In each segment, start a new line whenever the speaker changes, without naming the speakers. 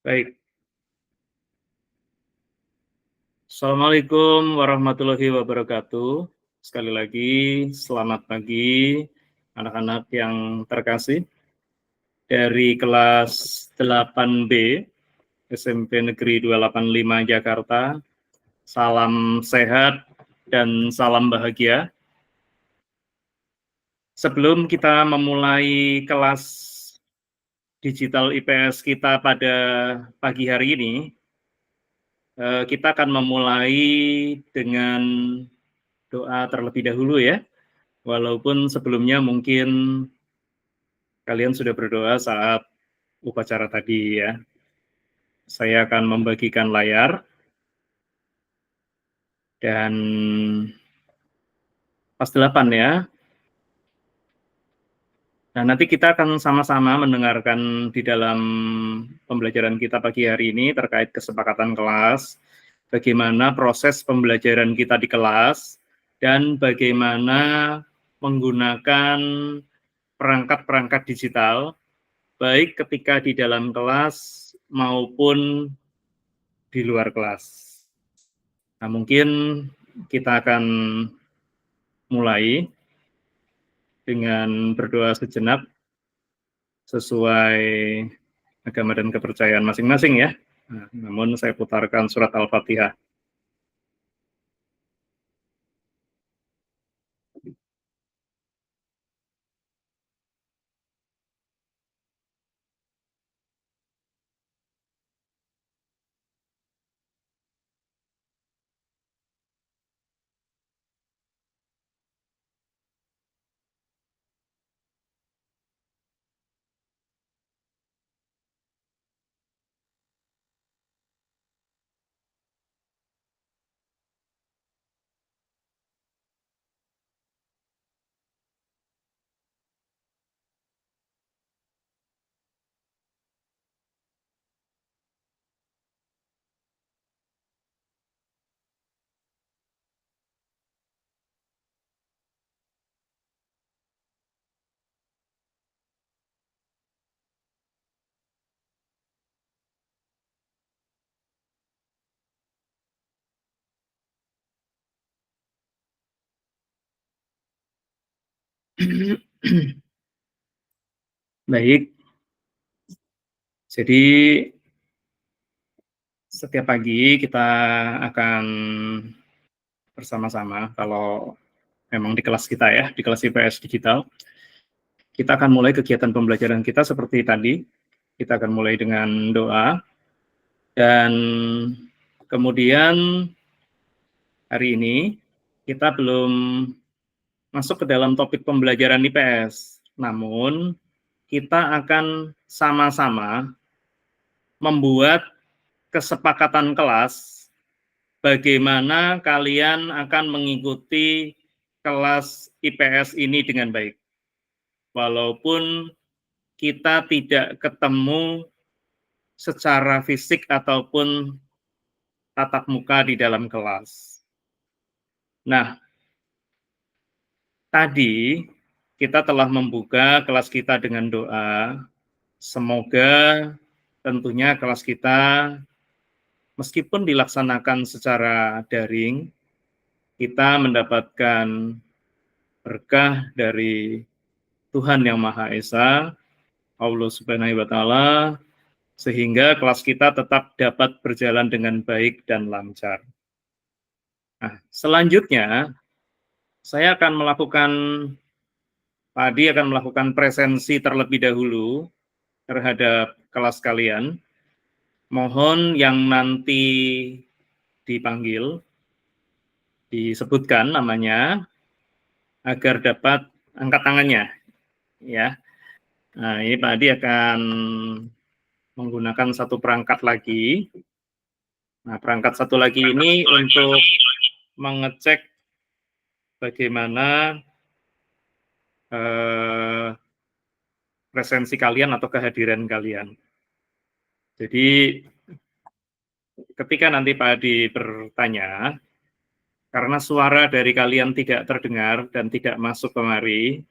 Baik. Assalamualaikum warahmatullahi wabarakatuh. Sekali lagi, selamat pagi anak-anak yang terkasih dari kelas 8B SMP Negeri 285 Jakarta. Salam sehat dan salam bahagia. Sebelum kita memulai kelas digital IPS kita pada pagi hari ini, kita akan memulai dengan doa terlebih dahulu ya. Walaupun sebelumnya mungkin kalian sudah berdoa saat upacara tadi ya. Saya akan membagikan layar dan pas 8 ya. Nah, nanti kita akan sama-sama mendengarkan di dalam pembelajaran kita pagi hari ini terkait kesepakatan kelas, bagaimana proses pembelajaran kita di kelas, dan bagaimana menggunakan perangkat-perangkat digital, baik ketika di dalam kelas maupun di luar kelas. Nah, mungkin kita akan mulai dengan berdoa sejenak sesuai agama dan kepercayaan masing-masing ya. Nah, namun saya putarkan surat Al-Fatihah. Baik, jadi setiap pagi kita akan bersama-sama, kalau memang di kelas kita ya, di kelas IPS Digital, kita akan mulai kegiatan pembelajaran kita seperti tadi. Kita akan mulai dengan doa, dan kemudian hari ini kita belum masuk ke dalam topik pembelajaran IPS, namun kita akan sama-sama membuat kesepakatan kelas bagaimana kalian akan mengikuti kelas IPS ini dengan baik. Walaupun kita tidak ketemu secara fisik ataupun tatap muka di dalam kelas. Nah, tadi kita telah membuka kelas kita dengan doa. Semoga tentunya kelas kita meskipun dilaksanakan secara daring, kita mendapatkan berkah dari Tuhan Yang Maha Esa, Allah Subhanahu wa Ta'ala, sehingga kelas kita tetap dapat berjalan dengan baik dan lancar. Nah, selanjutnya saya akan melakukan presensi terlebih dahulu terhadap kelas kalian. Mohon yang nanti dipanggil, disebutkan namanya, agar dapat angkat tangannya. Ya. Nah, ini Pak Adi akan menggunakan satu perangkat lagi. Nah, perangkat satu lagi ini untuk mengecek bagaimana presensi kalian atau kehadiran kalian. Jadi, ketika nanti Pak Adi bertanya, karena suara dari kalian tidak terdengar dan tidak masuk kemari,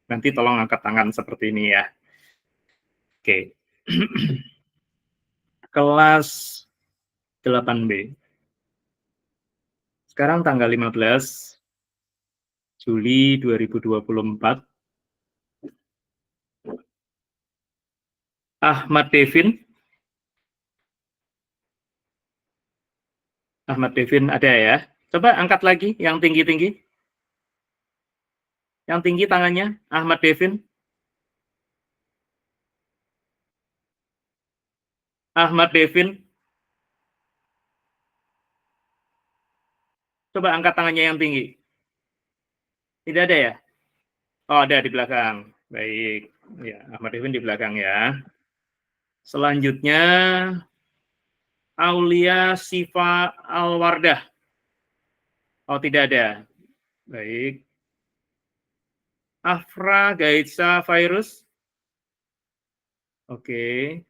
nanti tolong angkat tangan seperti ini ya. Oke. kelas 8B. Sekarang tanggal 15 Juli 2024. Ahmad Devin. Ahmad Devin ada ya? Coba angkat lagi yang tinggi-tinggi. Yang tinggi tangannya, Ahmad Devin. Ahmad Devin. Coba angkat tangannya yang tinggi. Tidak ada ya? Oh, ada di belakang. Baik. Ya, Ahmad Devin di belakang ya. Selanjutnya, Aulia Sifa Alwardah. Oh, tidak ada. Baik. Afra Gaitsa Virus. Oke.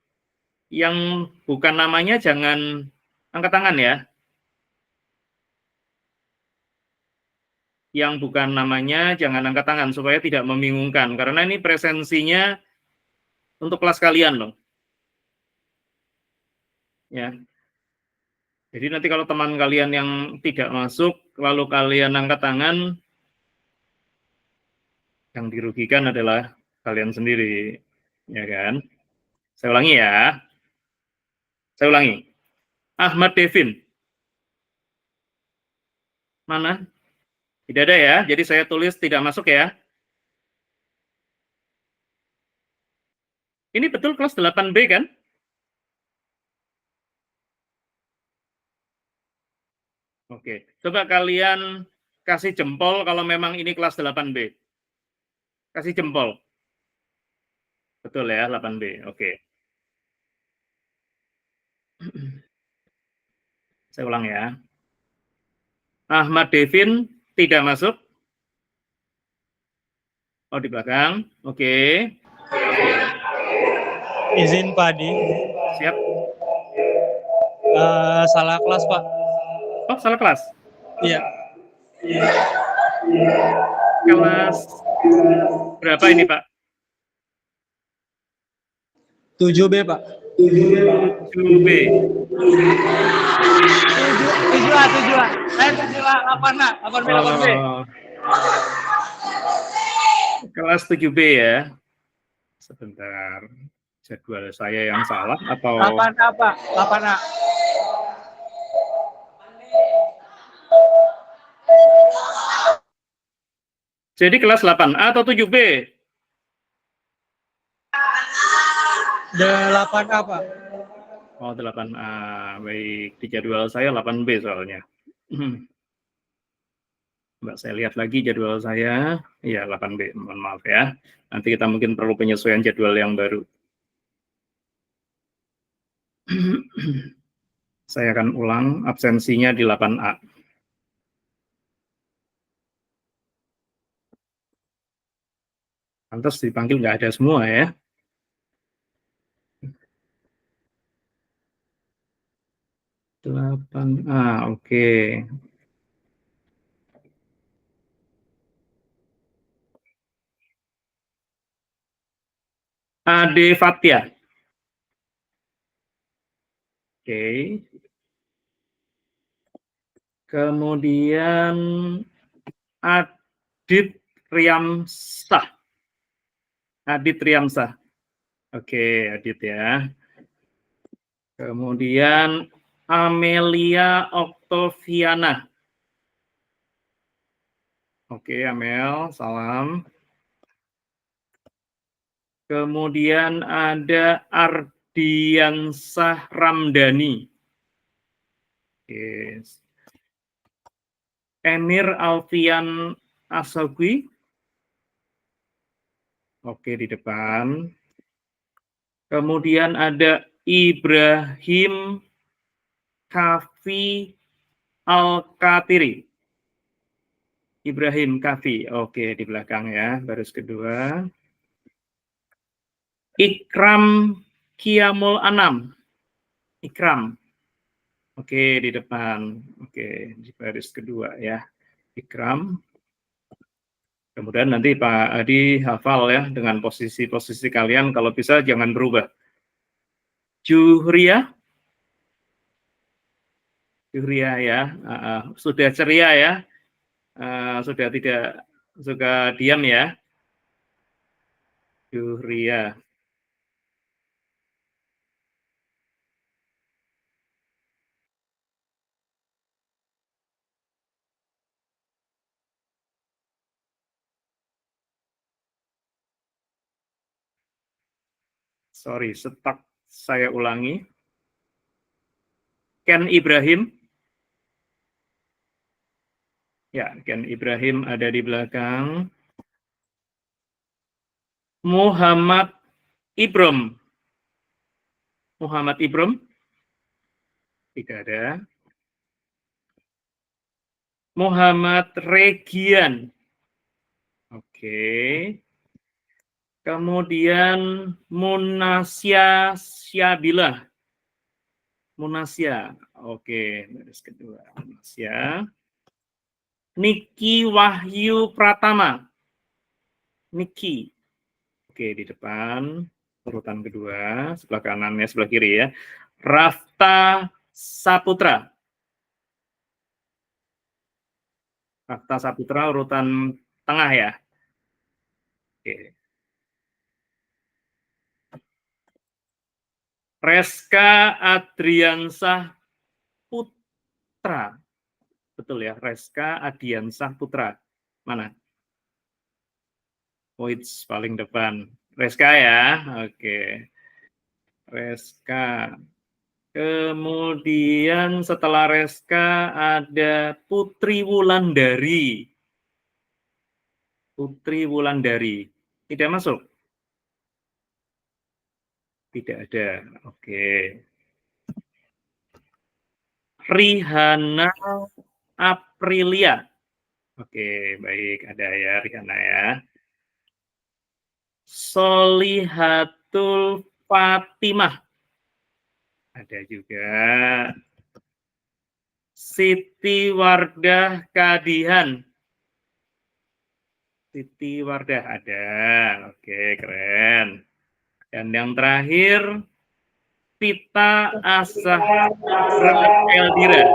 Yang bukan namanya jangan angkat tangan ya. Yang bukan namanya jangan angkat tangan supaya tidak membingungkan. Karena ini presensinya untuk kelas kalian loh. Ya. Jadi nanti kalau teman kalian yang tidak masuk, lalu kalian angkat tangan, yang dirugikan adalah kalian sendiri. Ya kan? Saya ulangi ya. Saya ulangi. Ahmad Devin. Mana? Tidak ada ya. Jadi saya tulis tidak masuk ya. Ini betul kelas 8B kan? Oke. Coba kalian kasih jempol kalau memang ini kelas 8B. Kasih jempol. Betul ya, 8B. Oke. Saya ulang ya. Ahmad Devin tidak masuk. Oh, di belakang. Oke.
Izin Pak Adi.
Siap.
Salah kelas Pak.
Oh, salah kelas.
Iya.
Kelas berapa ini Pak?
7B Pak.
7B.
7A. 8A. 8B.
Kelas 7B ya. Sebentar. Jadwal saya yang salah atau
8A Pak. 8A.
Jadi kelas 8A atau 7B?
8A Pak.
Oh, 8A. Baik, di jadwal saya 8B soalnya. Mbak, saya lihat lagi jadwal saya. Iya, 8B. Mohon maaf ya. Nanti kita mungkin perlu penyesuaian jadwal yang baru. Saya akan ulang absensinya di 8A. Pantas dipanggil nggak ada semua ya. 8A, oke. Ade Fatia. Oke. Kemudian Adit Riamsah. Adit Riamsah. Oke, Adit ya. Kemudian Amelia Oktoviana. Oke, Amel, salam. Kemudian ada Ardiansah Ramdhani. Oke. Emir Alfian Asogwi. Oke, di depan. Kemudian ada Ibrahim Kafi Al-Katiri. Ibrahim Kafi, oke, di belakang ya, baris kedua. Ikram Kiamul Anam. Ikram. Oke, di depan. Oke, di baris kedua ya. Ikram. Kemudian nanti Pak Adi hafal ya dengan posisi-posisi kalian, kalau bisa jangan berubah. Juhria. Juhria ya, sudah ceria ya, sudah tidak suka diam ya, Juhria. Sorry, stuck. Saya ulangi. Ken Ibrahim. Ya, Ken Ibrahim ada di belakang. Muhammad Ibrom. Muhammad Ibrom. Tidak ada. Muhammad Regian. Oke. Kemudian Munasya Syabilah. Munasya. Oke, baris kedua. Munasya. Niki Wahyu Pratama. Niki. Oke, di depan. Urutan kedua. Sebelah kanannya, sebelah kiri ya. Rafta Saputra. Rafta Saputra urutan tengah ya. Oke. Reska Adriansah Putra. Betul ya, Reska Adriansah Putra. Mana? Oh, it's paling depan. Reska ya, oke. Reska. Kemudian setelah Reska ada Putri Wulandari. Putri Wulandari. Tidak masuk? Tidak ada. Oke. Rihana Aprilia. Oke, baik. Ada ya Rihana ya. Solihatul Fatimah. Ada juga. Siti Wardah Kadihan. Siti Wardah ada. Oke, keren. Dan yang terakhir, Pita Azahra Eldira.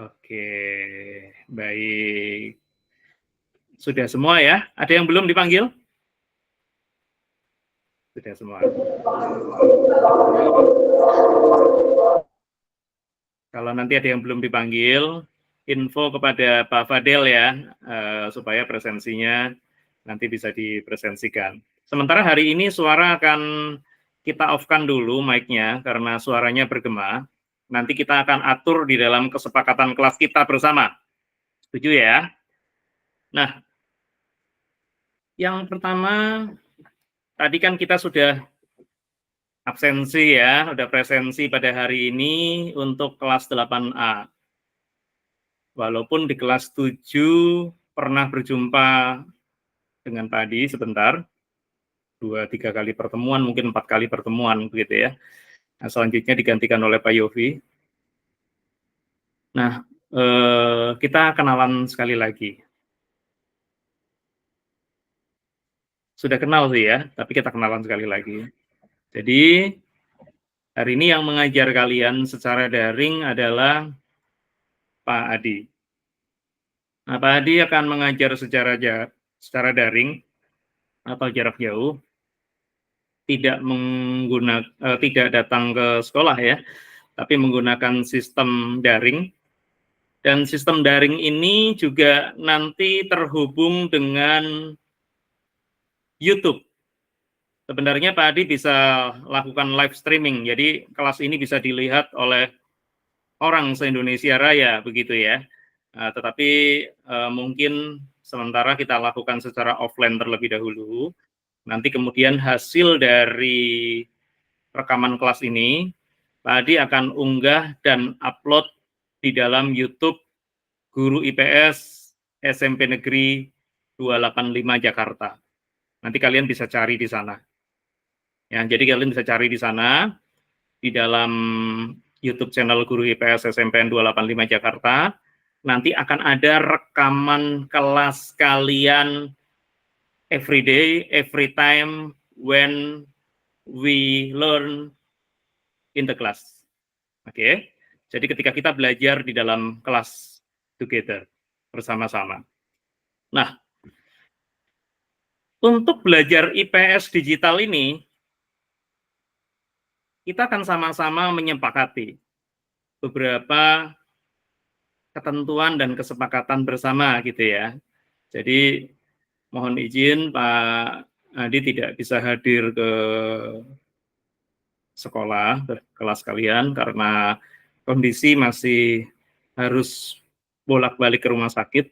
Oke, baik. Sudah semua ya? Ada yang belum dipanggil? Sudah semua. Kalau nanti ada yang belum dipanggil, info kepada Pak Fadel ya, supaya presensinya nanti bisa dipresensikan. Sementara hari ini suara akan kita off-kan dulu mic-nya, karena suaranya bergema. Nanti kita akan atur di dalam kesepakatan kelas kita bersama. Setuju ya? Nah, yang pertama, tadi kan kita sudah absensi ya, udah presensi pada hari ini untuk kelas 8A. Walaupun di kelas 7 pernah berjumpa dengan Pak Adi sebentar, 2-3 kali pertemuan, mungkin 4 kali pertemuan begitu ya. Nah, selanjutnya digantikan oleh Pak Yofi. Nah, kita kenalan sekali lagi. Sudah kenal sih ya, tapi kita kenalan sekali lagi. Jadi, hari ini yang mengajar kalian secara daring adalah Pak Adi. Nah, Pak Adi akan mengajar secara daring atau jarak jauh, tidak datang ke sekolah ya, tapi menggunakan sistem daring. Dan sistem daring ini juga nanti terhubung dengan YouTube. Sebenarnya Pak Adi bisa lakukan live streaming, jadi kelas ini bisa dilihat oleh orang se-Indonesia Raya, begitu ya. Tetapi mungkin sementara kita lakukan secara offline terlebih dahulu. Nanti kemudian hasil dari rekaman kelas ini, Pak Adi akan unggah dan upload di dalam YouTube Guru IPS SMP Negeri 285 Jakarta. Nanti kalian bisa cari di sana. Ya, jadi kalian bisa cari di sana, di dalam YouTube channel Guru IPS SMPN 285 Jakarta, nanti akan ada rekaman kelas kalian every day, every time when we learn in the class. Oke. Jadi ketika kita belajar di dalam kelas together bersama-sama. Nah, untuk belajar IPS digital ini kita akan sama-sama menyepakati beberapa ketentuan dan kesepakatan bersama gitu ya. Jadi mohon izin Pak Adi tidak bisa hadir ke sekolah, kelas kalian karena kondisi masih harus bolak-balik ke rumah sakit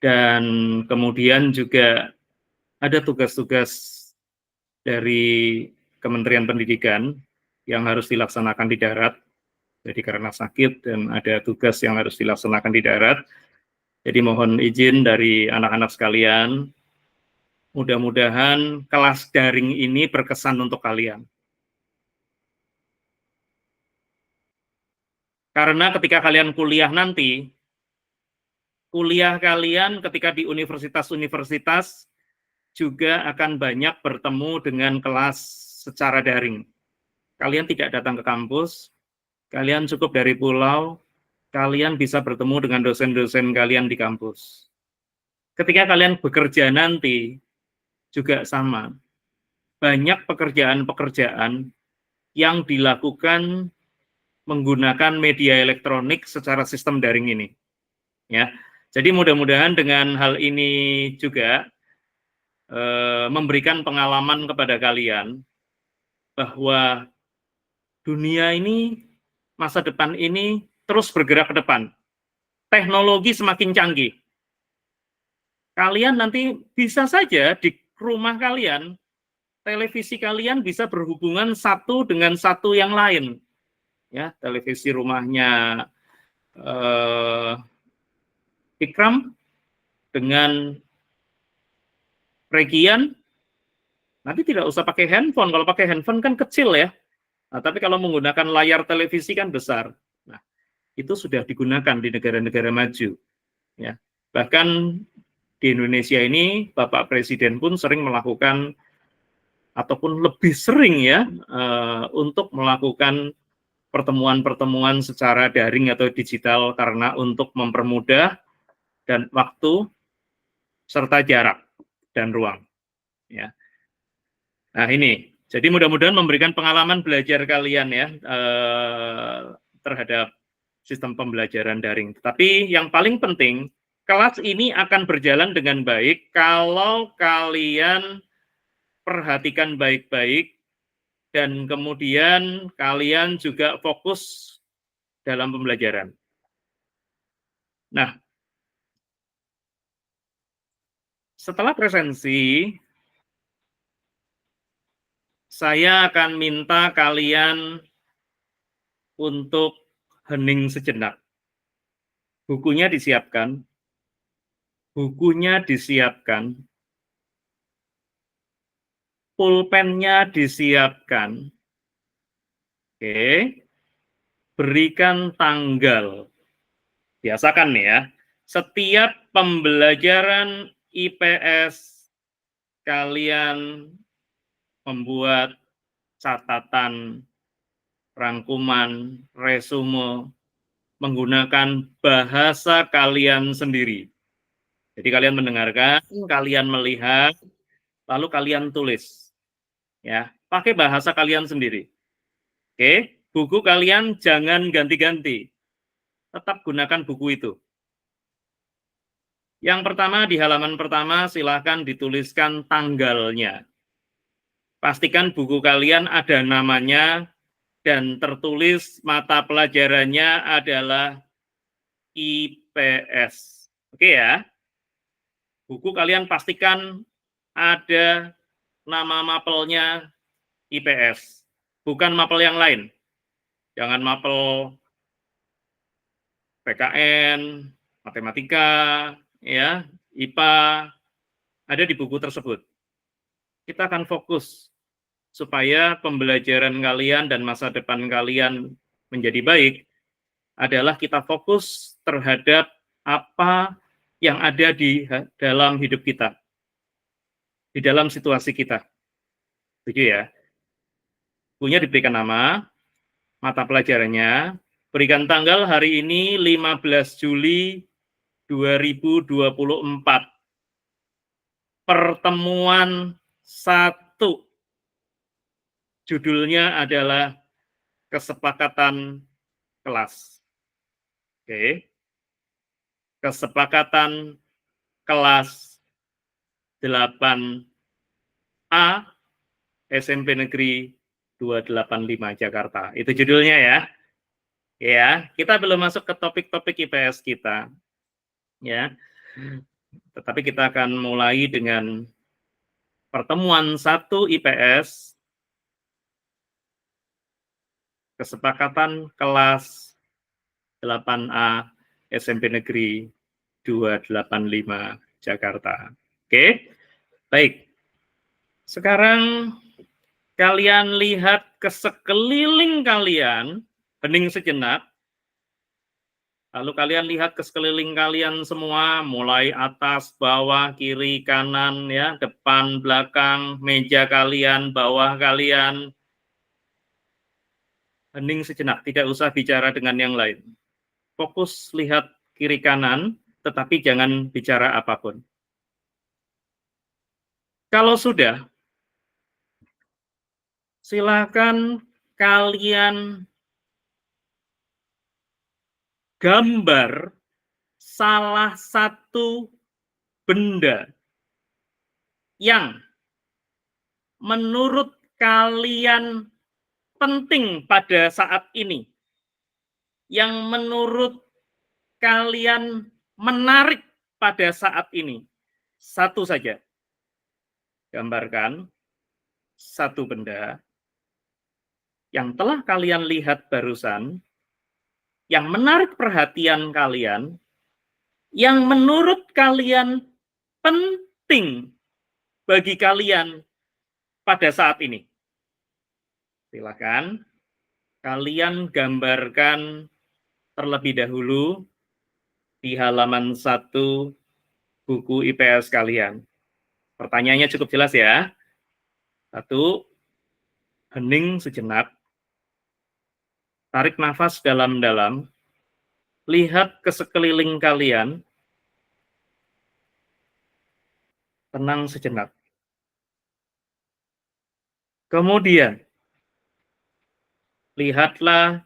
dan kemudian juga ada tugas-tugas dari Kementerian Pendidikan yang harus dilaksanakan di darat. Jadi karena sakit dan ada tugas yang harus dilaksanakan di darat. Jadi mohon izin dari anak-anak sekalian, mudah-mudahan kelas daring ini berkesan untuk kalian. Karena ketika kalian kuliah nanti, kuliah kalian ketika di universitas-universitas juga akan banyak bertemu dengan kelas secara daring. Kalian tidak datang ke kampus, kalian cukup dari pulau, kalian bisa bertemu dengan dosen-dosen kalian di kampus. Ketika kalian bekerja nanti, juga sama. Banyak pekerjaan-pekerjaan yang dilakukan menggunakan media elektronik secara sistem daring ini. Ya, jadi mudah-mudahan dengan hal ini juga memberikan pengalaman kepada kalian bahwa dunia ini, masa depan ini terus bergerak ke depan. Teknologi semakin canggih. Kalian nanti bisa saja di rumah kalian, televisi kalian bisa berhubungan satu dengan satu yang lain. Ya, televisi rumahnya Ikram dengan Regian, nanti tidak usah pakai handphone. Kalau pakai handphone kan kecil ya. Nah, tapi kalau menggunakan layar televisi kan besar. Nah, itu sudah digunakan di negara-negara maju. Ya, bahkan di Indonesia ini Bapak Presiden pun sering melakukan ataupun lebih sering ya untuk melakukan pertemuan-pertemuan secara daring atau digital karena untuk mempermudah dan waktu serta jarak dan ruang. Ya. Nah ini, jadi mudah-mudahan memberikan pengalaman belajar kalian ya terhadap sistem pembelajaran daring. Tapi yang paling penting, kelas ini akan berjalan dengan baik kalau kalian perhatikan baik-baik dan kemudian kalian juga fokus dalam pembelajaran. Nah, setelah presensi, saya akan minta kalian untuk hening sejenak. Bukunya disiapkan, pulpennya disiapkan. Oke, berikan tanggal. Biasakan nih ya, setiap pembelajaran IPS kalian membuat catatan, rangkuman, resume, menggunakan bahasa kalian sendiri. Jadi kalian mendengarkan, kalian melihat, lalu kalian tulis. Ya, pakai bahasa kalian sendiri. Oke, buku kalian jangan ganti-ganti. Tetap gunakan buku itu. Yang pertama, di halaman pertama silahkan dituliskan tanggalnya. Pastikan buku kalian ada namanya dan tertulis mata pelajarannya adalah IPS. Oke ya. Buku kalian pastikan ada nama mapelnya IPS. Bukan mapel yang lain. Jangan mapel PKN, matematika, ya, IPA, ada di buku tersebut. Kita akan fokus supaya pembelajaran kalian dan masa depan kalian menjadi baik adalah kita fokus terhadap apa yang ada di dalam hidup kita, di dalam situasi kita. Setuju ya? Bukunya diberikan nama, mata pelajarannya. Berikan tanggal hari ini 15 Juli 2024. Pertemuan 1. Judulnya adalah kesepakatan kelas. Oke. Kesepakatan kelas 8A SMP Negeri 285 Jakarta. Itu judulnya ya. Ya, kita belum masuk ke topik-topik IPS kita. Ya. Tetapi kita akan mulai dengan pertemuan 1 IPS, kesepakatan kelas 8A SMP Negeri 285 Jakarta. Oke, baik. Sekarang kalian lihat ke sekeliling kalian, hening sejenak. Lalu kalian lihat ke sekeliling kalian semua, mulai atas, bawah, kiri, kanan, ya, depan, belakang, meja kalian, bawah kalian. Hening sejenak, tidak usah bicara dengan yang lain. Fokus lihat kiri kanan, tetapi jangan bicara apapun. Kalau sudah, silakan kalian gambar salah satu benda yang menurut kalian penting pada saat ini, yang menurut kalian menarik pada saat ini. Satu saja. Gambarkan satu benda yang telah kalian lihat barusan, yang menarik perhatian kalian, yang menurut kalian penting bagi kalian pada saat ini. Silakan kalian gambarkan terlebih dahulu di halaman 1 buku IPS kalian. Pertanyaannya cukup jelas ya. 1, hening sejenak, tarik nafas dalam-dalam, lihat ke sekeliling kalian, tenang sejenak. Kemudian, lihatlah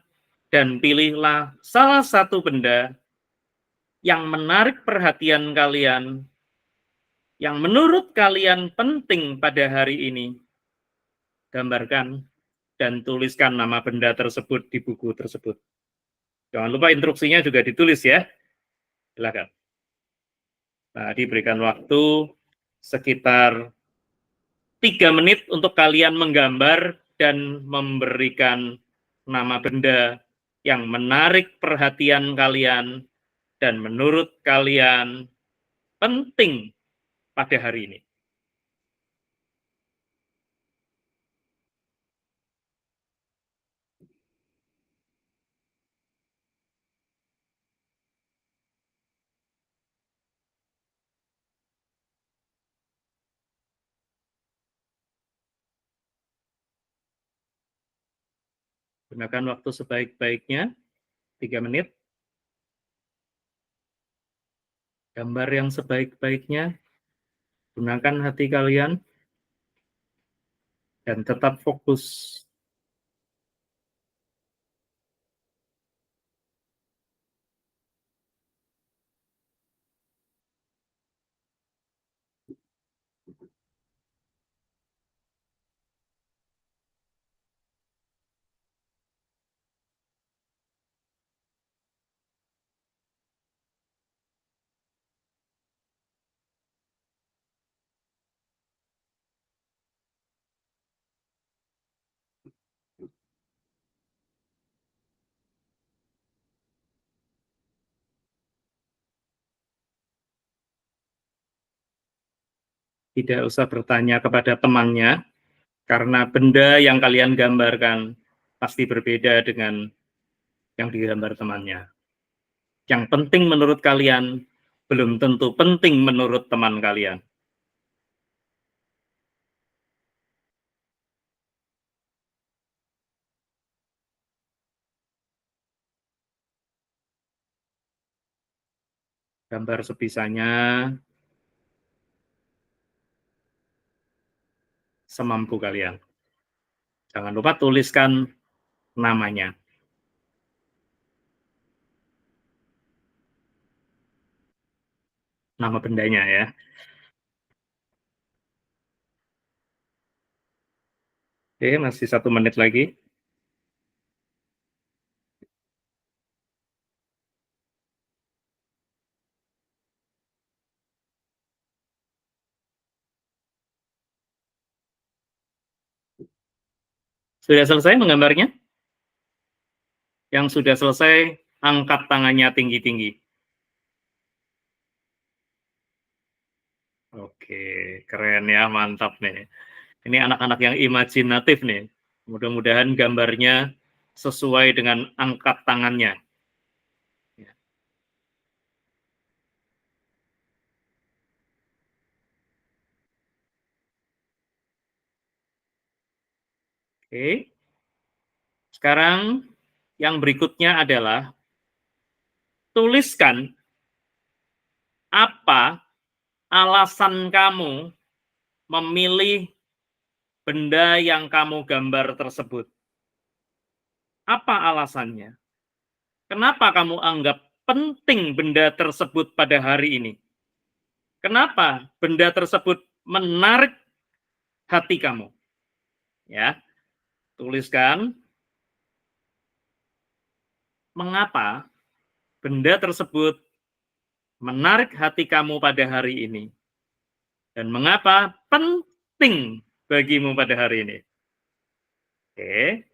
dan pilihlah salah satu benda yang menarik perhatian kalian, yang menurut kalian penting pada hari ini. Gambarkan dan tuliskan nama benda tersebut di buku tersebut. Jangan lupa instruksinya juga ditulis ya. Silakan. Nah, diberikan waktu sekitar 3 menit untuk kalian menggambar dan memberikan nama benda yang menarik perhatian kalian dan menurut kalian penting pada hari ini. Gunakan waktu sebaik-baiknya, 3 menit. Gambar yang sebaik-baiknya, gunakan hati kalian, dan tetap fokus. Tidak usah bertanya kepada temannya, karena benda yang kalian gambarkan pasti berbeda dengan yang digambar temannya. Yang penting menurut kalian, belum tentu penting menurut teman kalian. gambar sebisanya, semampu kalian. Jangan lupa tuliskan namanya. Nama bendanya ya. Oke, masih 1 menit lagi. Sudah selesai menggambarnya? Yang sudah selesai, angkat tangannya tinggi-tinggi. Oke, keren ya, mantap nih. Ini anak-anak yang imajinatif nih. Mudah-mudahan gambarnya sesuai dengan angkat tangannya. Oke. Sekarang yang berikutnya adalah tuliskan apa alasan kamu memilih benda yang kamu gambar tersebut. Apa alasannya? Kenapa kamu anggap penting benda tersebut pada hari ini? Kenapa benda tersebut menarik hati kamu? Ya, tuliskan mengapa benda tersebut menarik hati kamu pada hari ini dan mengapa penting bagimu pada hari ini. Oke.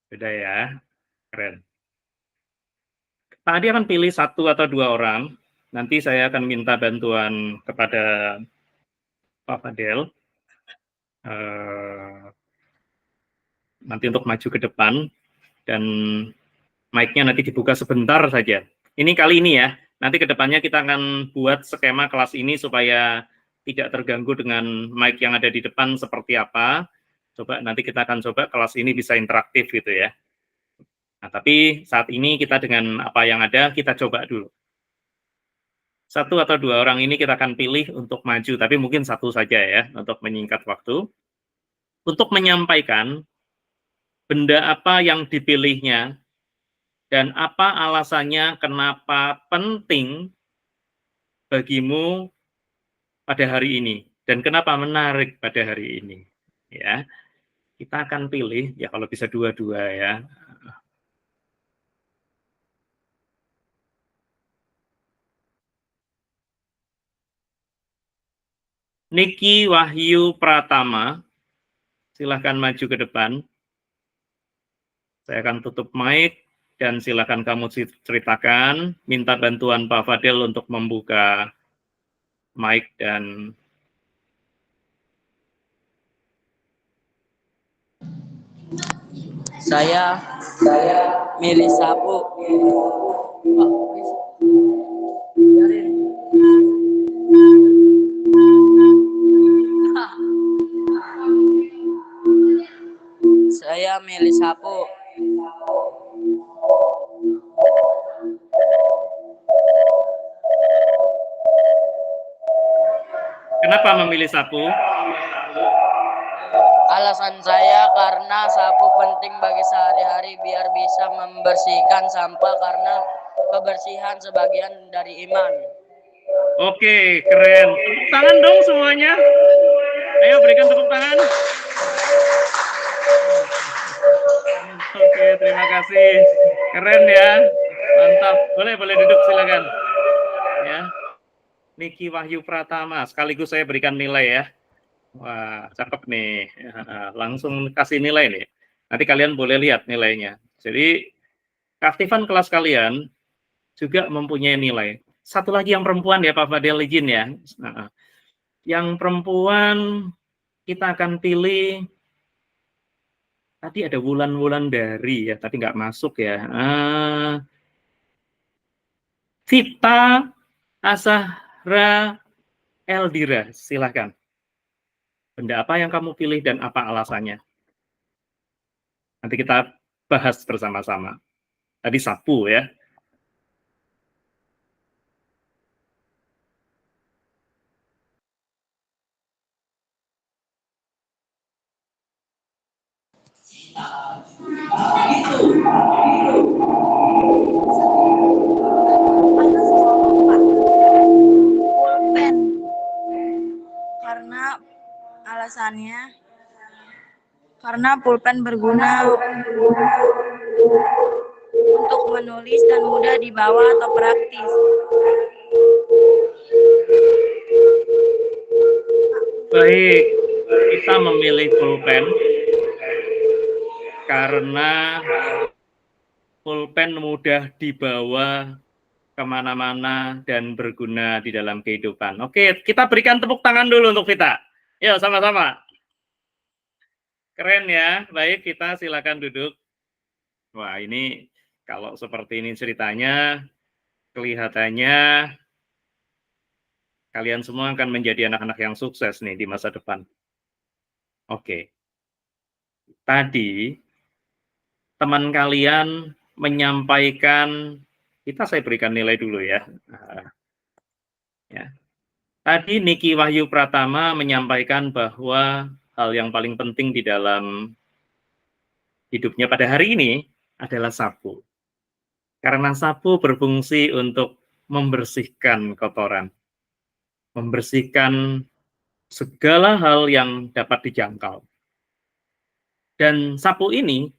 Sudah ya, keren. Tadi akan pilih 1 atau 2 orang. Nanti saya akan minta bantuan kepada Pak Fadel. Nanti untuk maju ke depan dan mic-nya nanti dibuka sebentar saja. Ini kali ini ya. Nanti ke depannya kita akan buat skema kelas ini supaya tidak terganggu dengan mic yang ada di depan seperti apa. Coba nanti kita akan coba kelas ini bisa interaktif gitu ya. Nah, tapi saat ini kita dengan apa yang ada, kita coba dulu. 1 atau 2 orang ini kita akan pilih untuk maju, tapi mungkin 1 saja ya, untuk menyingkat waktu. Untuk menyampaikan benda apa yang dipilihnya, dan apa alasannya kenapa penting bagimu pada hari ini, dan kenapa menarik pada hari ini. Ya, kita akan pilih, ya kalau bisa 2-2 ya. Niki Wahyu Pratama, silahkan maju ke depan. Saya akan tutup mic dan silakan kamu ceritakan, minta bantuan Pak Fadel untuk membuka mic dan
Saya milih sapu. Saya milih sapu.
Kenapa memilih sapu?
Alasan saya karena sapu penting bagi sehari-hari biar bisa membersihkan sampah karena kebersihan sebagian dari iman.
Oke, keren. Tepuk tangan dong semuanya. Ayo berikan tepuk tangan. Oke, terima kasih. Keren ya. Mantap. Boleh duduk silakan. Ya. Niki Wahyu Pratama, sekaligus saya berikan nilai ya. Wah, cakep nih. Langsung kasih nilai nih. Nanti kalian boleh lihat nilainya. Jadi keaktifan kelas kalian juga mempunyai nilai. Satu lagi yang perempuan ya Pak Fadel izin ya. Nah, yang perempuan kita akan pilih, tadi ada Wulan dari ya, tapi nggak masuk ya. Vita Azahra Eldira, silahkan. Benda apa yang kamu pilih dan apa alasannya? Nanti kita bahas bersama-sama. Tadi sapu ya.
Pulpen. Karena alasannya pulpen berguna untuk menulis dan mudah dibawa atau praktis.
Baik, kita memilih pulpen karena pulpen mudah dibawa kemana-mana dan berguna di dalam kehidupan. Oke, kita berikan tepuk tangan dulu untuk Vita. Yuk, sama-sama. Keren ya. Baik, kita silakan duduk. Wah, ini kalau seperti ini ceritanya, kelihatannya kalian semua akan menjadi anak-anak yang sukses nih di masa depan. Oke. Tadi teman kalian menyampaikan, saya berikan nilai dulu ya. Ya. Tadi Niki Wahyu Pratama menyampaikan bahwa hal yang paling penting di dalam hidupnya pada hari ini adalah sapu. Karena sapu berfungsi untuk membersihkan kotoran, membersihkan segala hal yang dapat dijangkau. Dan sapu ini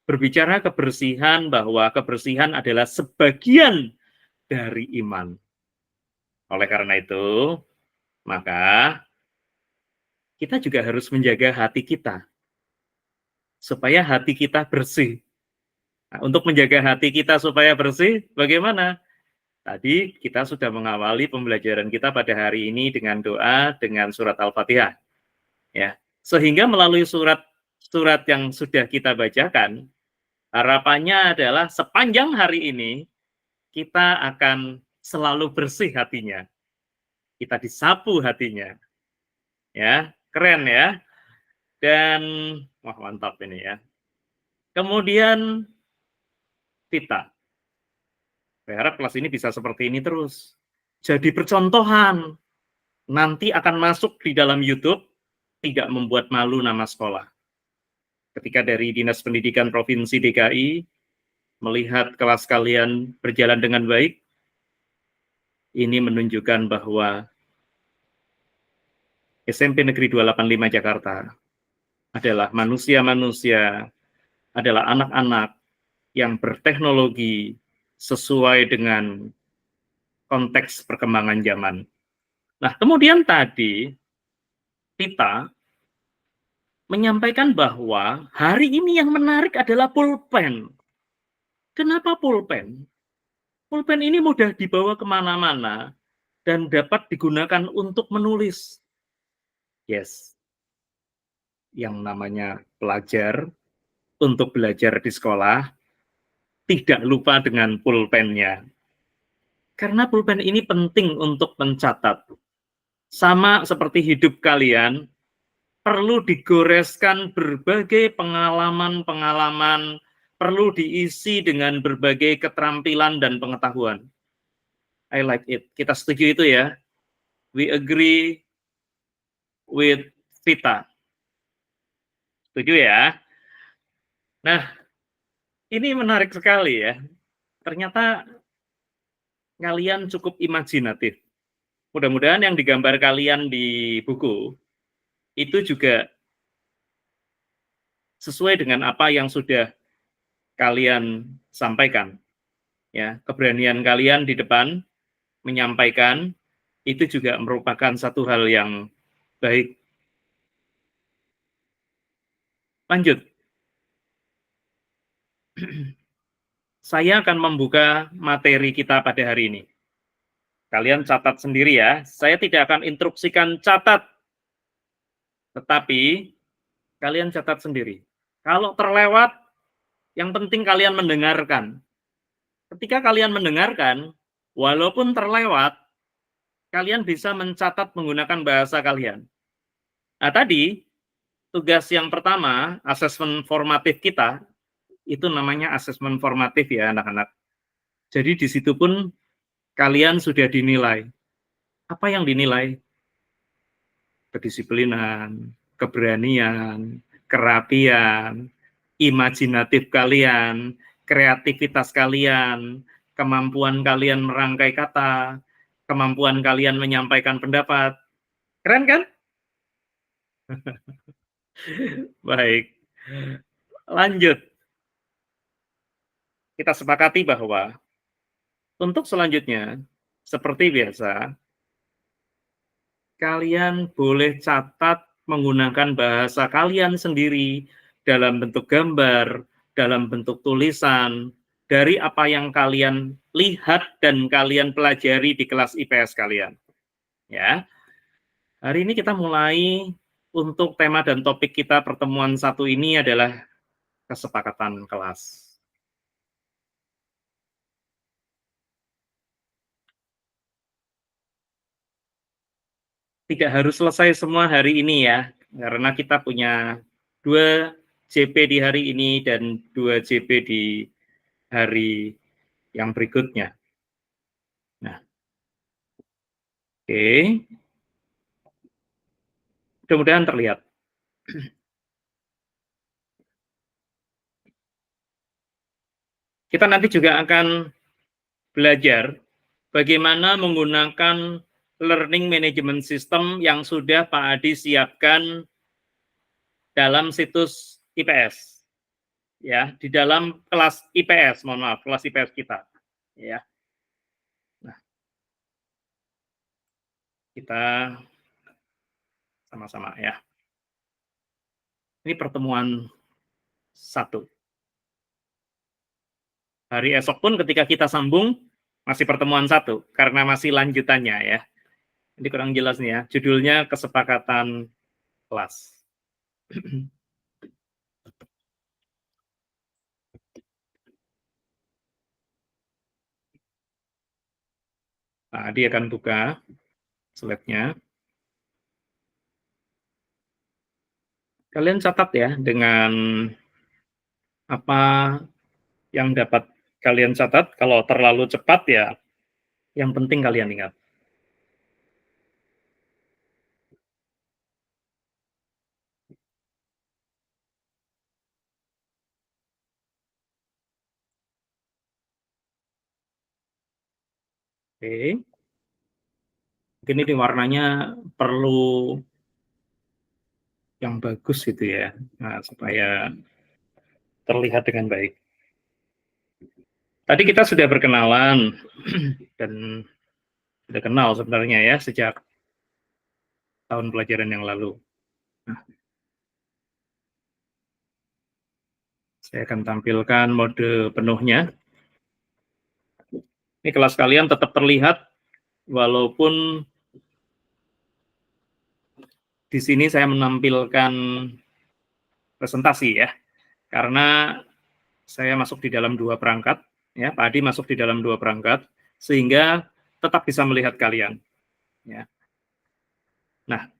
berbicara kebersihan, bahwa kebersihan adalah sebagian dari iman. Oleh karena itu, maka kita juga harus menjaga hati kita, supaya hati kita bersih. Nah, untuk menjaga hati kita supaya bersih, bagaimana? Tadi kita sudah mengawali pembelajaran kita pada hari ini dengan doa, dengan surat Al-Fatihah. Ya, sehingga melalui surat yang sudah kita bacakan, harapannya adalah sepanjang hari ini, kita akan selalu bersih hatinya. Kita disapu hatinya. Ya, keren ya. Dan, wah mantap ini ya. Kemudian, Vita. Saya harap kelas ini bisa seperti ini terus. Jadi percontohan. Nanti akan masuk di dalam YouTube, tidak membuat malu nama sekolah. Ketika dari Dinas Pendidikan Provinsi DKI melihat kelas kalian berjalan dengan baik, ini menunjukkan bahwa SMP Negeri 285 Jakarta adalah manusia-manusia, adalah anak-anak yang berteknologi sesuai dengan konteks perkembangan zaman. Nah, kemudian tadi kita menyampaikan bahwa hari ini yang menarik adalah pulpen. Kenapa pulpen? Pulpen ini mudah dibawa kemana-mana dan dapat digunakan untuk menulis. Yes, yang namanya pelajar untuk belajar di sekolah tidak lupa dengan pulpennya. Karena pulpen ini penting untuk mencatat. Sama seperti hidup kalian, perlu digoreskan berbagai pengalaman-pengalaman, perlu diisi dengan berbagai keterampilan dan pengetahuan. I like it. Kita setuju itu ya. We agree with Vita. Setuju ya? Nah, ini menarik sekali ya. Ternyata kalian cukup imajinatif. Mudah-mudahan yang digambar kalian di buku itu juga sesuai dengan apa yang sudah kalian sampaikan. Ya, keberanian kalian di depan menyampaikan itu juga merupakan satu hal yang baik. Lanjut. Saya akan membuka materi kita pada hari ini. Kalian catat sendiri ya. Saya tidak akan instruksikan catat, tetapi kalian catat sendiri. Kalau terlewat, yang penting kalian mendengarkan. Ketika kalian mendengarkan, walaupun terlewat, kalian bisa mencatat menggunakan bahasa kalian. Nah, tadi tugas yang pertama, asesmen formatif kita, itu namanya asesmen formatif ya anak-anak. Jadi di situ pun kalian sudah dinilai. Apa yang dinilai? Kedisiplinan, keberanian, kerapian, imajinatif kalian, kreativitas kalian, kemampuan kalian merangkai kata, kemampuan kalian menyampaikan pendapat. Keren kan? Baik. Lanjut. Kita sepakati bahwa untuk selanjutnya, seperti biasa, kalian boleh catat menggunakan bahasa kalian sendiri dalam bentuk gambar, dalam bentuk tulisan, dari apa yang kalian lihat dan kalian pelajari di kelas IPS kalian. Ya, hari ini kita mulai untuk tema dan topik kita pertemuan satu ini adalah kesepakatan kelas. Tidak harus selesai semua hari ini ya, karena kita punya 2 JP di hari ini dan 2 JP di hari yang berikutnya. Nah, oke. Mudah-mudahan terlihat. Kita nanti juga akan belajar bagaimana menggunakan learning management system yang sudah Pak Adi siapkan dalam situs IPS. Ya, di dalam kelas IPS, mohon maaf, kelas IPS kita. Ya. Nah, kita sama-sama ya. Ini pertemuan 1. Hari esok pun ketika kita sambung, masih pertemuan 1, karena masih lanjutannya ya. Ini kurang jelas nih ya, judulnya kesepakatan kelas. Nah, dia akan buka slide-nya. Kalian catat ya dengan apa yang dapat kalian catat. Kalau terlalu cepat ya, yang penting kalian ingat. Oke. Mungkin ini warnanya perlu yang bagus gitu ya, nah, supaya terlihat dengan baik. Tadi kita sudah berkenalan dan sudah kenal sebenarnya ya sejak tahun pelajaran yang lalu. Nah, saya akan tampilkan mode penuhnya. Ini kelas kalian tetap terlihat walaupun di sini saya menampilkan presentasi ya, karena saya masuk di dalam 2 perangkat, ya, Pak Adi masuk di dalam 2 perangkat, sehingga tetap bisa melihat kalian. Ya. Nah,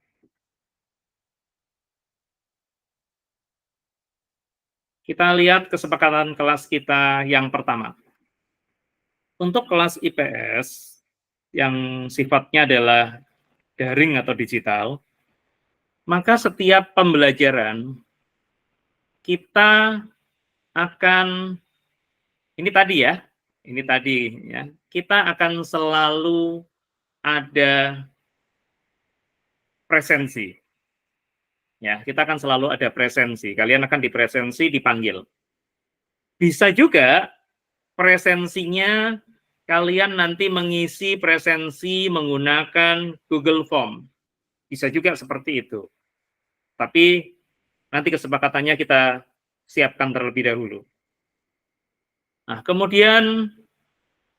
kita lihat kesepakatan kelas kita yang pertama. Untuk kelas IPS yang sifatnya adalah daring atau digital, maka setiap pembelajaran kita akan, ini tadi ya, kita akan selalu ada presensi. Ya, kita akan selalu ada presensi. Kalian akan dipresensi, dipanggil. Bisa juga presensinya kalian nanti mengisi presensi menggunakan Google Form. Bisa juga seperti itu. Tapi nanti kesepakatannya kita siapkan terlebih dahulu. Nah, kemudian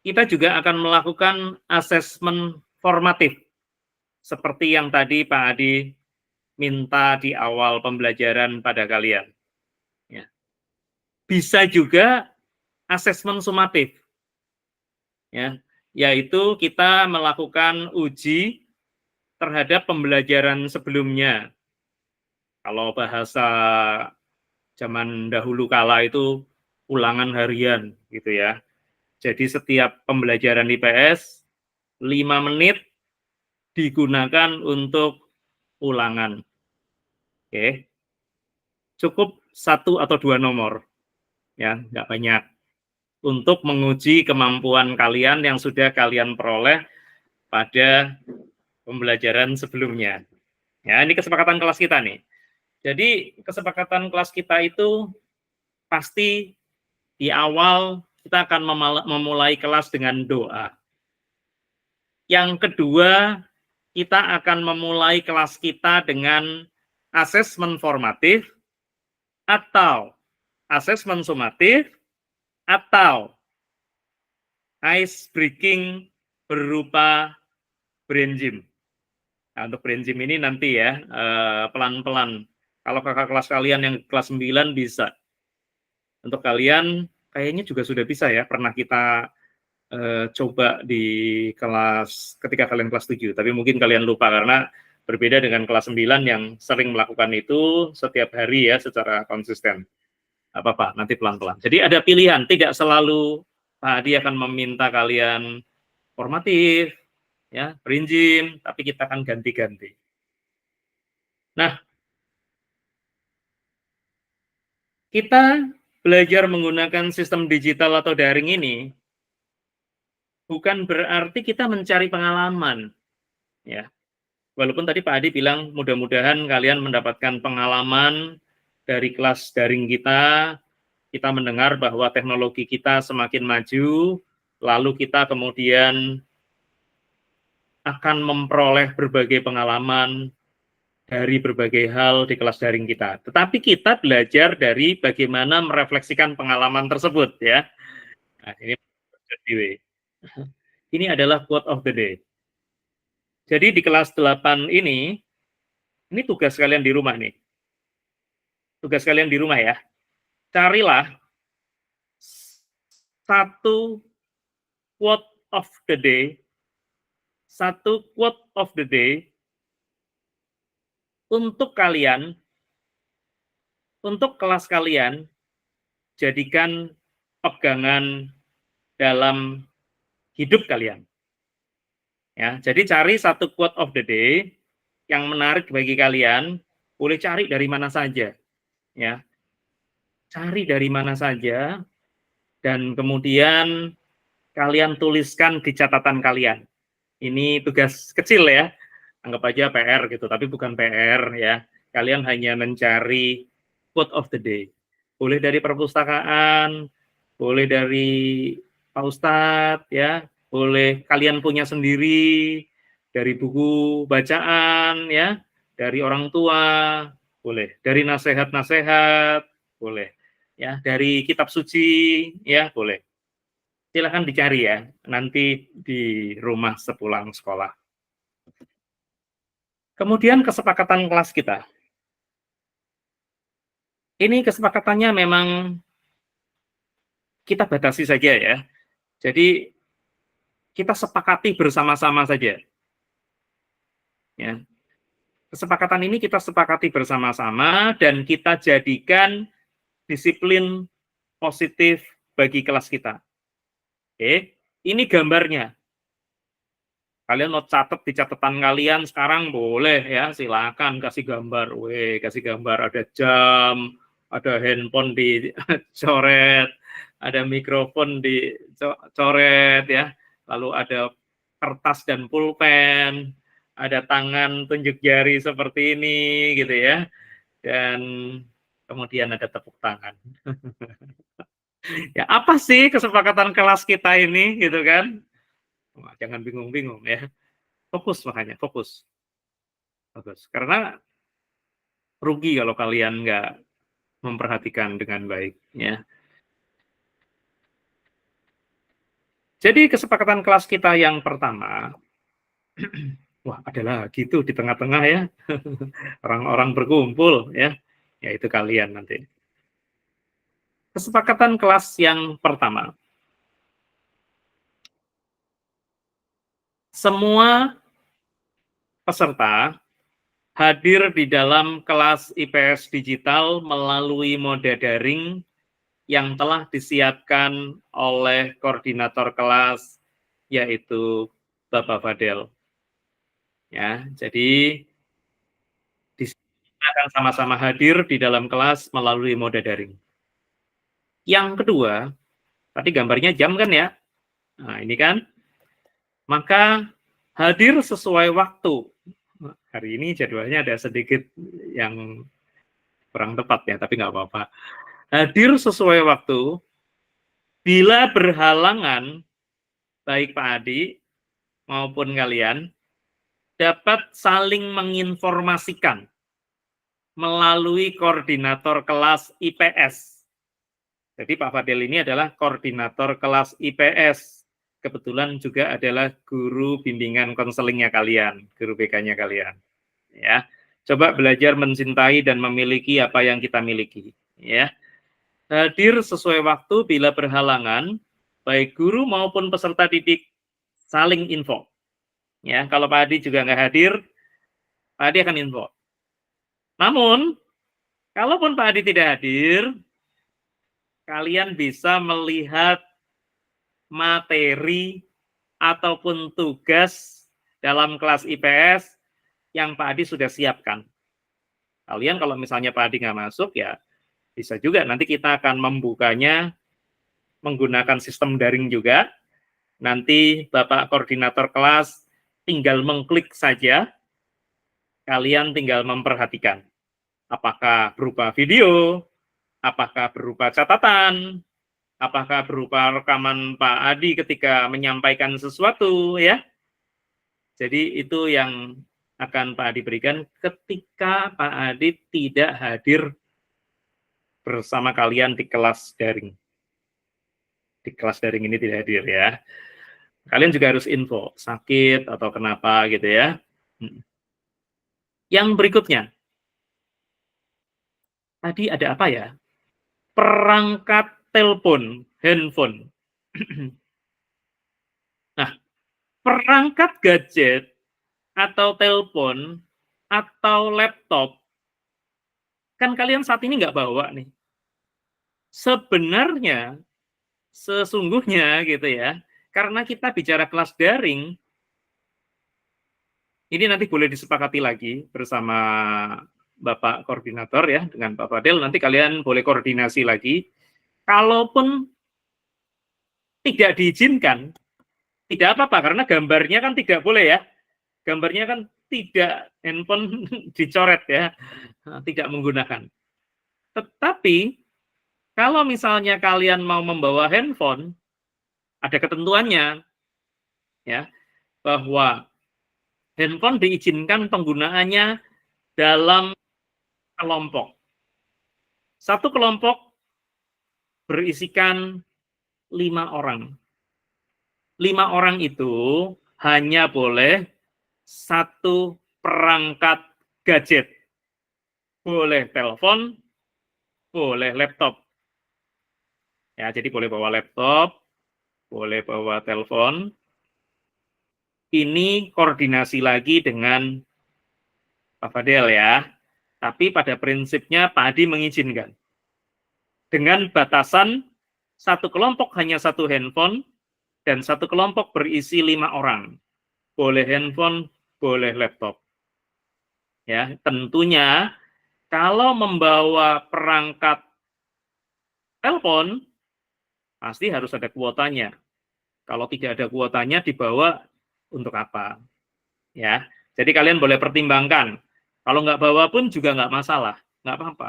kita juga akan melakukan asesmen formatif, seperti yang tadi Pak Adi minta di awal pembelajaran pada kalian. Ya. Bisa juga asesmen sumatif, ya, yaitu kita melakukan uji terhadap pembelajaran sebelumnya. Kalau bahasa zaman dahulu kala itu ulangan harian, gitu ya. Jadi setiap pembelajaran IPS 5 menit digunakan untuk ulangan. Oke. Cukup 1 atau 2 nomor, ya, nggak banyak, untuk menguji kemampuan kalian yang sudah kalian peroleh pada pembelajaran sebelumnya. Ya, ini kesepakatan kelas kita nih. Jadi kesepakatan kelas kita itu pasti di awal kita akan memulai kelas dengan doa. Yang kedua, kita akan memulai kelas kita dengan asesmen formatif atau asesmen sumatif atau ice breaking berupa brain gym. Nah, untuk brain gym ini nanti ya, pelan-pelan. Kalau kakak kelas kalian yang kelas 9 bisa. Untuk kalian kayaknya juga sudah bisa ya, pernah kita coba di kelas, ketika kalian kelas 7, tapi mungkin kalian lupa karena berbeda dengan kelas 9 yang sering melakukan itu setiap hari ya secara konsisten. Apa-apa, nanti pelan-pelan. Jadi ada pilihan, tidak selalu Pak Adi akan meminta kalian formatif, ya, brain gym, tapi kita akan ganti-ganti. Nah, kita belajar menggunakan sistem digital atau daring ini bukan berarti kita mencari pengalaman, ya. Walaupun tadi Pak Adi bilang mudah-mudahan kalian mendapatkan pengalaman dari kelas daring kita mendengar bahwa teknologi kita semakin maju, lalu kita kemudian akan memperoleh berbagai pengalaman dari berbagai hal di kelas daring kita. Tetapi kita belajar dari bagaimana merefleksikan pengalaman tersebut, ya. Nah, ini adalah quote of the day. Jadi di kelas 8 ini tugas kalian di rumah nih. Tugas kalian di rumah ya. Carilah satu quote of the day, satu quote of the day untuk kalian, untuk kelas kalian, jadikan pegangan dalam hidup kalian. Ya, jadi cari satu quote of the day yang menarik bagi kalian, boleh cari dari mana saja, ya. Cari dari mana saja, dan kemudian kalian tuliskan di catatan kalian. Ini tugas kecil ya, anggap aja PR gitu, tapi bukan PR ya. Kalian hanya mencari quote of the day. Boleh dari perpustakaan, boleh dari Pak Ustadz ya, boleh kalian punya sendiri, dari buku bacaan ya, dari orang tua, boleh, dari nasihat-nasihat, boleh, ya, dari kitab suci, ya, boleh. Silakan dicari ya, nanti di rumah sepulang sekolah. Kemudian kesepakatan kelas kita. Ini kesepakatannya memang kita batasi saja ya. Jadi kita sepakati bersama-sama saja. Ya. Kesepakatan ini kita sepakati bersama-sama dan kita jadikan disiplin positif bagi kelas kita. Oke, ini gambarnya. Kalian mau catat di catatan kalian sekarang boleh ya, silakan kasih gambar. Kasih gambar, ada jam, ada handphone dicoret, ada mikrofon dicoret ya, lalu ada kertas dan pulpen, ada tangan tunjuk jari seperti ini gitu ya, dan kemudian ada tepuk tangan. Ya apa sih kesepakatan kelas kita ini gitu kan? Wah, jangan bingung-bingung ya. Fokus makanya, fokus. Bagus. Karena rugi kalau kalian nggak memperhatikan dengan baik ya. Jadi kesepakatan kelas kita yang pertama, wah adalah gitu di tengah-tengah ya, orang-orang berkumpul ya, yaitu kalian nanti. Kesepakatan kelas yang pertama, semua peserta hadir di dalam kelas IPS digital melalui mode daring yang telah disiapkan oleh koordinator kelas, yaitu Bapak Fadel. Ya, jadi di sini kita akan sama-sama hadir di dalam kelas melalui mode daring. Yang kedua, tadi gambarnya jam kan ya? Nah, ini kan. Maka hadir sesuai waktu. Hari ini jadwalnya ada sedikit yang kurang tepat ya, tapi nggak apa-apa. Hadir sesuai waktu, bila berhalangan, baik Pak Adi maupun kalian, dapat saling menginformasikan melalui koordinator kelas IPS. Jadi Pak Fadel ini adalah koordinator kelas IPS. Kebetulan juga adalah guru bimbingan konselingnya kalian, guru BK-nya kalian. Ya, coba belajar mencintai dan memiliki apa yang kita miliki. Ya, hadir sesuai waktu bila berhalangan, baik guru maupun peserta didik saling info. Ya, kalau Pak Adi juga nggak hadir, Pak Adi akan info. Namun, kalaupun Pak Adi tidak hadir, kalian bisa melihat materi ataupun tugas dalam kelas IPS yang Pak Adi sudah siapkan. Kalian kalau misalnya Pak Adi nggak masuk, ya bisa juga nanti kita akan membukanya menggunakan sistem daring juga. Nanti Bapak koordinator kelas tinggal mengklik saja, kalian tinggal memperhatikan. Apakah berupa video, apakah berupa catatan, apakah berupa rekaman Pak Adi ketika menyampaikan sesuatu, ya. Jadi itu yang akan Pak Adi berikan ketika Pak Adi tidak hadir bersama kalian di kelas daring. Di kelas daring ini tidak hadir ya. Kalian juga harus info, sakit atau kenapa gitu ya. Yang berikutnya, tadi ada apa ya? Perangkat telepon, handphone. Nah, perangkat gadget atau telepon atau laptop, kan kalian saat ini nggak bawa nih. Sebenarnya, sesungguhnya gitu ya, karena kita bicara kelas daring, ini nanti boleh disepakati lagi bersama Bapak Koordinator ya, dengan Pak Fadel, nanti kalian boleh koordinasi lagi. Kalaupun tidak diizinkan, tidak apa-apa, karena gambarnya kan tidak boleh ya. Gambarnya kan tidak handphone dicoret ya, tidak menggunakan. Tetapi, kalau misalnya kalian mau membawa handphone, ada ketentuannya, ya, bahwa handphone diizinkan penggunaannya dalam kelompok. Satu kelompok berisikan 5 orang. 5 orang itu hanya boleh satu perangkat gadget. Boleh telepon, boleh laptop. Ya, jadi boleh bawa laptop, boleh bawa telepon. Ini koordinasi lagi dengan Pak Fadel ya. Tapi pada prinsipnya Pak Adi mengizinkan. Dengan batasan satu kelompok hanya satu handphone, dan satu kelompok berisi 5 orang. Boleh handphone, boleh laptop. Ya, tentunya kalau membawa perangkat telepon, pasti harus ada kuotanya. Kalau tidak ada kuotanya, dibawa untuk apa? Ya, jadi kalian boleh pertimbangkan. Kalau nggak bawa pun juga nggak masalah, nggak apa-apa.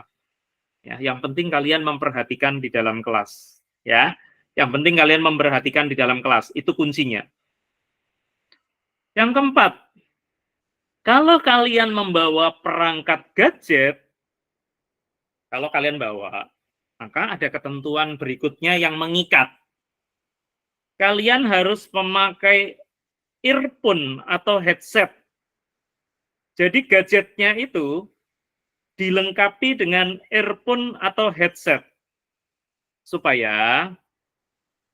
Ya, yang penting kalian memperhatikan di dalam kelas. Ya, yang penting kalian memperhatikan di dalam kelas, itu kuncinya. Yang keempat, kalau kalian membawa perangkat gadget, kalau kalian bawa, maka ada ketentuan berikutnya yang mengikat. kalian harus memakai earphone atau headset. Jadi gadgetnya itu dilengkapi dengan earphone atau headset supaya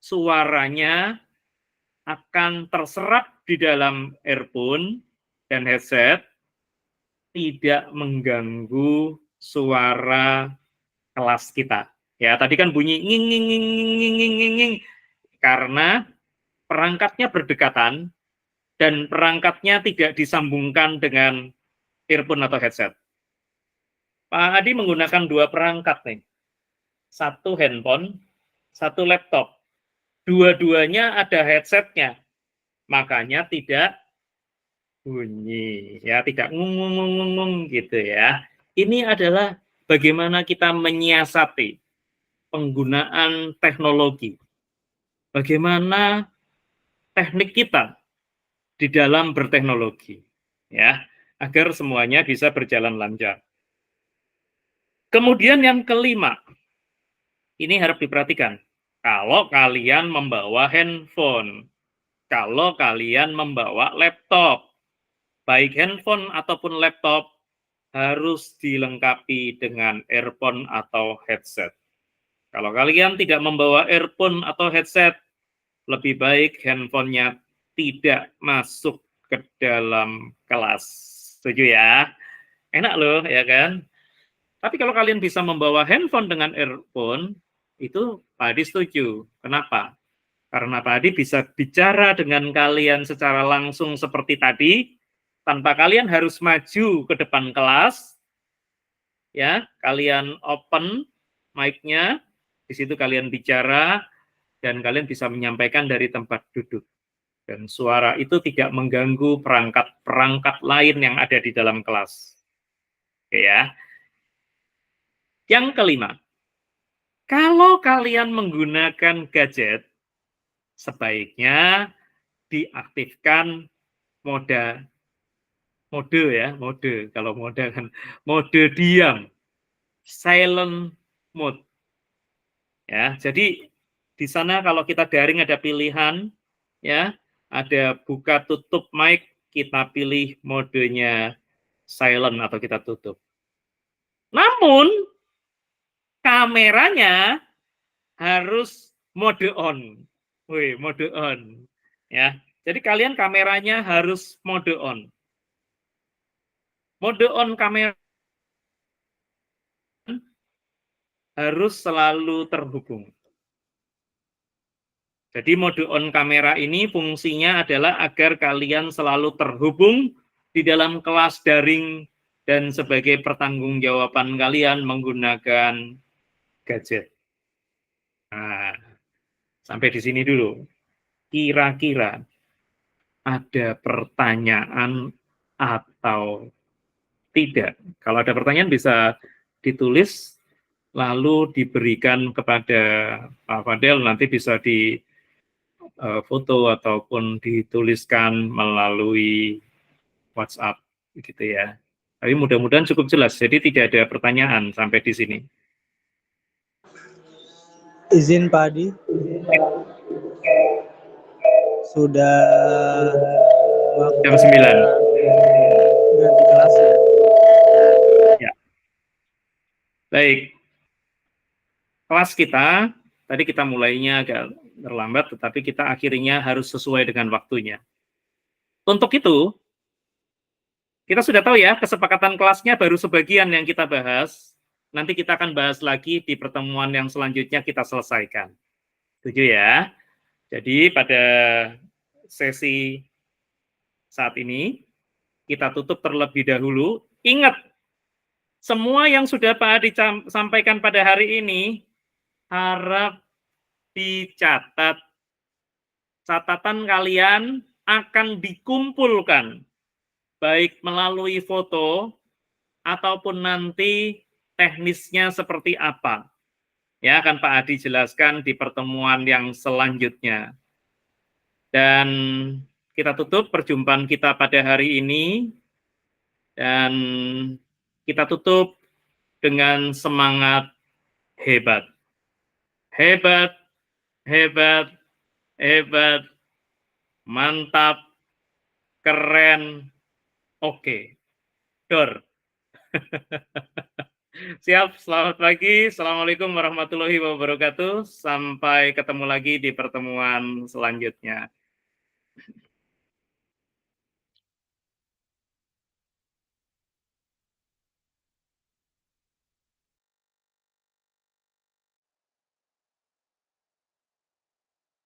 suaranya akan terserap di dalam earphone dan headset, tidak mengganggu suara kelas kita. Ya, tadi kan bunyi nging nging nging nging nging nging nging karena perangkatnya berdekatan dan perangkatnya tidak disambungkan dengan earphone atau headset. Pak Adi menggunakan dua perangkat nih. Satu handphone, satu laptop. Dua-duanya ada headsetnya. Makanya tidak bunyi, ya, tidak ngung gitu ya. Ini adalah bagaimana kita menyiasati penggunaan teknologi. Bagaimana teknik kita di dalam berteknologi, ya, agar semuanya bisa berjalan lancar. Kemudian yang kelima, ini harus diperhatikan. Kalau kalian membawa handphone, kalau kalian membawa laptop, baik handphone ataupun laptop, harus dilengkapi dengan earphone atau headset. Kalau kalian tidak membawa earphone atau headset, lebih baik handphonenya tidak masuk ke dalam kelas. Setuju ya? Enak loh, ya kan? Tapi kalau kalian bisa membawa handphone dengan earphone, itu Pak Adi setuju. Kenapa? Karena Pak Adi bisa bicara dengan kalian secara langsung seperti tadi, tanpa kalian harus maju ke depan kelas, ya, kalian open mic-nya, di situ kalian bicara, dan kalian bisa menyampaikan dari tempat duduk. Dan suara itu tidak mengganggu perangkat-perangkat lain yang ada di dalam kelas. Oke ya. Yang kelima, kalau kalian menggunakan gadget, sebaiknya diaktifkan mode kalau mode kan mode diam, silent mode. Ya, jadi di sana kalau kita daring ada pilihan, ya, ada buka tutup mic, kita pilih modenya silent atau kita tutup. Namun kameranya harus mode on. Wih, mode on. Ya. Jadi kalian kameranya harus mode on. Mode on kamera harus selalu terhubung. Jadi mode on kamera ini fungsinya adalah agar kalian selalu terhubung di dalam kelas daring dan sebagai pertanggungjawaban kalian menggunakan gadget. Nah, sampai di sini dulu. Kira-kira ada pertanyaan atau tidak? Kalau ada pertanyaan bisa ditulis lalu diberikan kepada Pak Fadel, nanti bisa di foto ataupun dituliskan melalui WhatsApp gitu ya. Tapi mudah-mudahan cukup jelas. Jadi tidak ada pertanyaan sampai di sini.
Izin Pak Adi. Sudah
jam 9.
Ganti kelas ya.
Ya. Baik. Kelas kita, tadi kita mulainya agak terlambat, tetapi kita akhirnya harus sesuai dengan waktunya. Untuk itu, kita sudah tahu ya, kesepakatan kelasnya baru sebagian yang kita bahas. Nanti kita akan bahas lagi di pertemuan yang selanjutnya kita selesaikan. Setuju ya? Jadi pada sesi saat ini, kita tutup terlebih dahulu. Ingat, semua yang sudah Pak Adi sampaikan pada hari ini, harap dicatat. Catatan kalian akan dikumpulkan, baik melalui foto, ataupun nanti teknisnya seperti apa. Ya, akan Pak Adi jelaskan di pertemuan yang selanjutnya. Dan kita tutup perjumpaan kita pada hari ini, dan kita tutup dengan semangat hebat. Hebat, hebat, Hebat, mantap, keren, oke, dor. Siap, selamat pagi. Assalamualaikum warahmatullahi wabarakatuh. Sampai ketemu lagi di pertemuan selanjutnya.